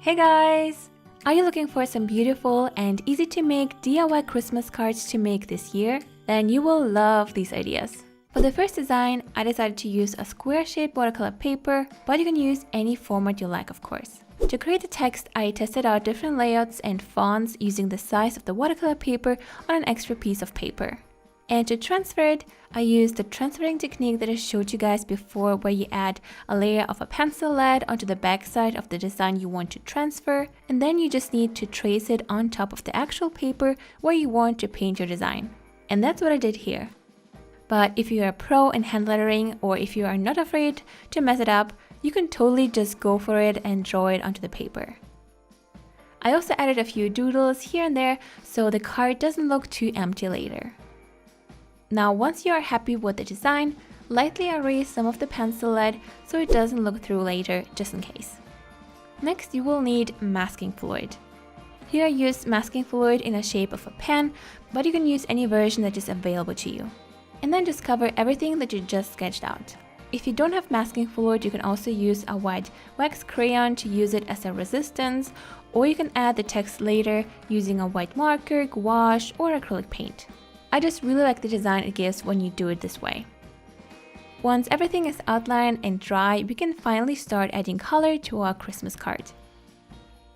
Hey guys! Are you looking for some beautiful and easy to make DIY Christmas cards to make this year? Then you will love these ideas. For the first design, I decided to use a square-shaped watercolor paper, but you can use any format you like, of course. To create the text, I tested out different layouts and fonts using the size of the watercolor paper on an extra piece of paper. And to transfer it, I used the transferring technique that I showed you guys before, where you add a layer of a pencil lead onto the backside of the design you want to transfer, and then you just need to trace it on top of the actual paper where you want to paint your design. And that's what I did here. But if you are a pro in hand lettering, or if you are not afraid to mess it up, you can totally just go for it and draw it onto the paper. I also added a few doodles here and there so the card doesn't look too empty later. Now once you are happy with the design, lightly erase some of the pencil lead so it doesn't look through later, just in case. Next you will need masking fluid. Here I used masking fluid in the shape of a pen, but you can use any version that is available to you. And then just cover everything that you just sketched out. If you don't have masking fluid, you can also use a white wax crayon to use it as a resistance, or you can add the text later using a white marker, gouache, or acrylic paint. I just really like the design it gives when you do it this way. Once everything is outlined and dry, we can finally start adding color to our Christmas card.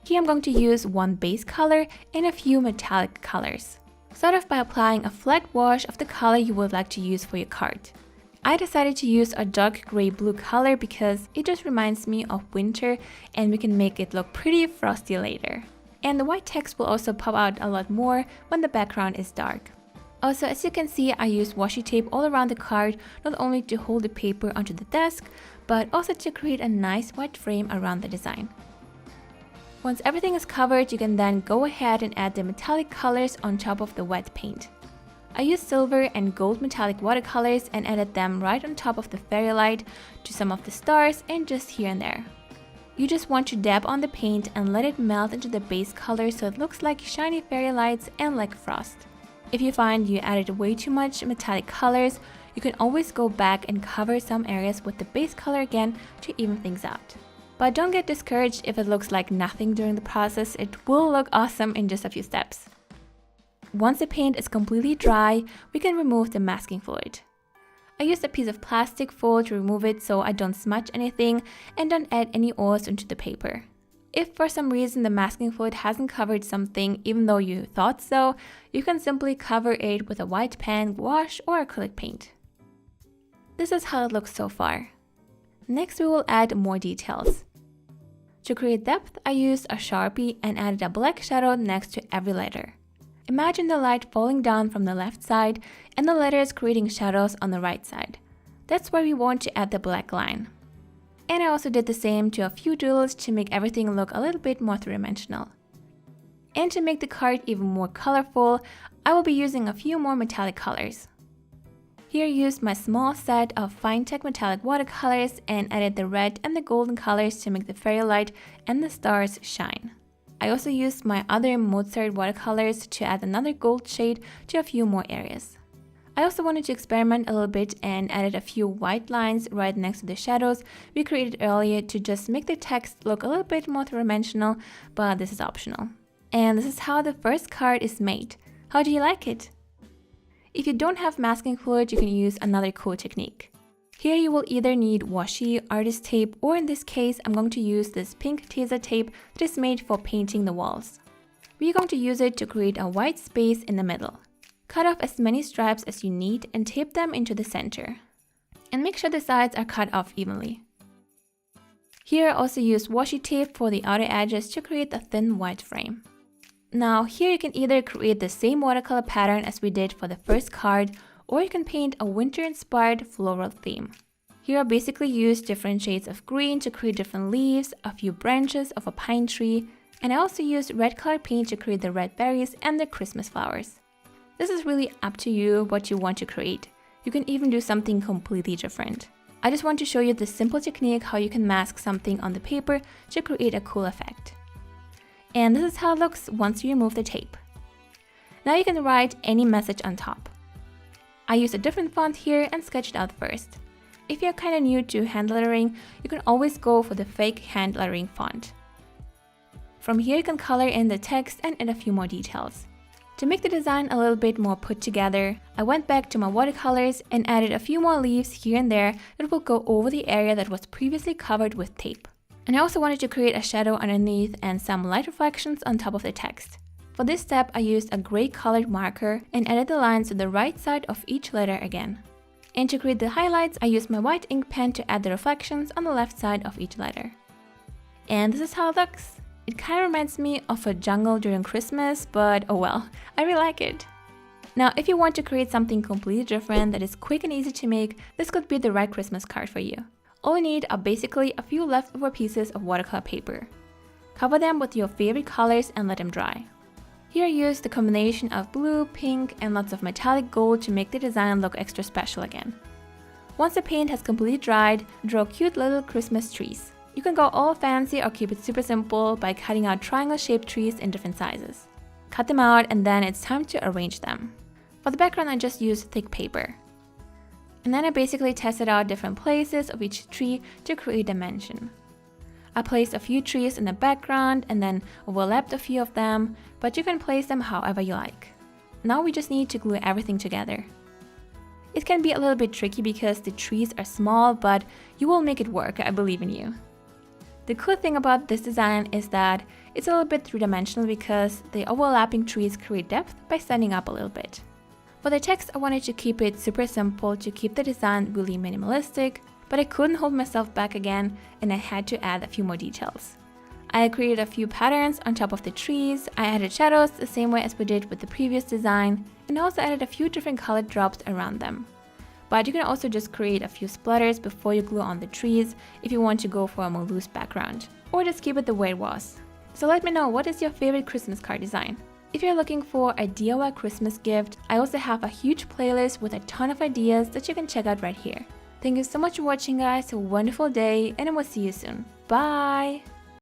Here I'm going to use one base color and a few metallic colors. Start off by applying a flat wash of the color you would like to use for your card. I decided to use a dark gray blue color because it just reminds me of winter and we can make it look pretty frosty later. And the white text will also pop out a lot more when the background is dark. Also, as you can see, I used washi tape all around the card, not only to hold the paper onto the desk, but also to create a nice white frame around the design. Once everything is covered, you can then go ahead and add the metallic colors on top of the wet paint. I used silver and gold metallic watercolors and added them right on top of the fairy light, to some of the stars, and just here and there. You just want to dab on the paint and let it melt into the base color so it looks like shiny fairy lights and like frost. If you find you added way too much metallic colors, you can always go back and cover some areas with the base color again to even things out. But don't get discouraged if it looks like nothing during the process, it will look awesome in just a few steps. Once the paint is completely dry, we can remove the masking fluid. I used a piece of plastic foil to remove it so I don't smudge anything and don't add any oils into the paper. If for some reason the masking fluid hasn't covered something even though you thought so, you can simply cover it with a white pen, gouache, or acrylic paint. This is how it looks so far. Next we will add more details. To create depth, I used a Sharpie and added a black shadow next to every letter. Imagine the light falling down from the left side and the letters creating shadows on the right side. That's where we want to add the black line. And I also did the same to a few doodles to make everything look a little bit more three-dimensional. And to make the card even more colorful, I will be using a few more metallic colors. Here I used my small set of Finetec metallic watercolors and added the red and the golden colors to make the fairy light and the stars shine. I also used my other Mozart watercolors to add another gold shade to a few more areas. I also wanted to experiment a little bit and added a few white lines right next to the shadows we created earlier to just make the text look a little bit more three-dimensional, but this is optional. And this is how the first card is made. How do you like it? If you don't have masking fluid, you can use another cool technique. Here you will either need washi, artist tape, or in this case I'm going to use this pink teaser tape that is made for painting the walls. We are going to use it to create a white space in the middle. Cut off as many stripes as you need and tape them into the center. And make sure the sides are cut off evenly. Here I also used washi tape for the outer edges to create a thin white frame. Now here you can either create the same watercolor pattern as we did for the first card, or you can paint a winter-inspired floral theme. Here I basically used different shades of green to create different leaves, a few branches of a pine tree, and I also used red colored paint to create the red berries and the Christmas flowers. This is really up to you what you want to create. You can even do something completely different. I just want to show you the simple technique how you can mask something on the paper to create a cool effect. And this is how it looks once you remove the tape. Now you can write any message on top. I used a different font here and sketched out first. If you're kind of new to hand lettering, you can always go for the fake hand lettering font. From here you can color in the text and add a few more details. To make the design a little bit more put together, I went back to my watercolors and added a few more leaves here and there that will go over the area that was previously covered with tape. And I also wanted to create a shadow underneath and some light reflections on top of the text. For this step, I used a gray colored marker and added the lines to the right side of each letter again. And to create the highlights, I used my white ink pen to add the reflections on the left side of each letter. And this is how it looks. It kind of reminds me of a jungle during Christmas, but oh well, I really like it. Now, if you want to create something completely different that is quick and easy to make, this could be the right Christmas card for you. All you need are basically a few leftover pieces of watercolor paper. Cover them with your favorite colors and let them dry. Here I used the combination of blue, pink, and lots of metallic gold to make the design look extra special again. Once the paint has completely dried, draw cute little Christmas trees. You can go all fancy or keep it super simple by cutting out triangle-shaped trees in different sizes. Cut them out and then it's time to arrange them. For the background I just used thick paper. And then I basically tested out different places of each tree to create dimension. I placed a few trees in the background and then overlapped a few of them, but you can place them however you like. Now we just need to glue everything together. It can be a little bit tricky because the trees are small, but you will make it work, I believe in you. The cool thing about this design is that it's a little bit three-dimensional because the overlapping trees create depth by standing up a little bit. For the text, I wanted to keep it super simple to keep the design really minimalistic, but I couldn't hold myself back again and I had to add a few more details. I created a few patterns on top of the trees, I added shadows the same way as we did with the previous design, and also added a few different colored drops around them. But you can also just create a few splatters before you glue on the trees if you want to go for a more loose background, or just keep it the way it was. So let me know, what is your favorite Christmas card design? If you're looking for a DIY Christmas gift, I also have a huge playlist with a ton of ideas that you can check out right here. Thank you so much for watching guys, have a wonderful day and I will see you soon. Bye!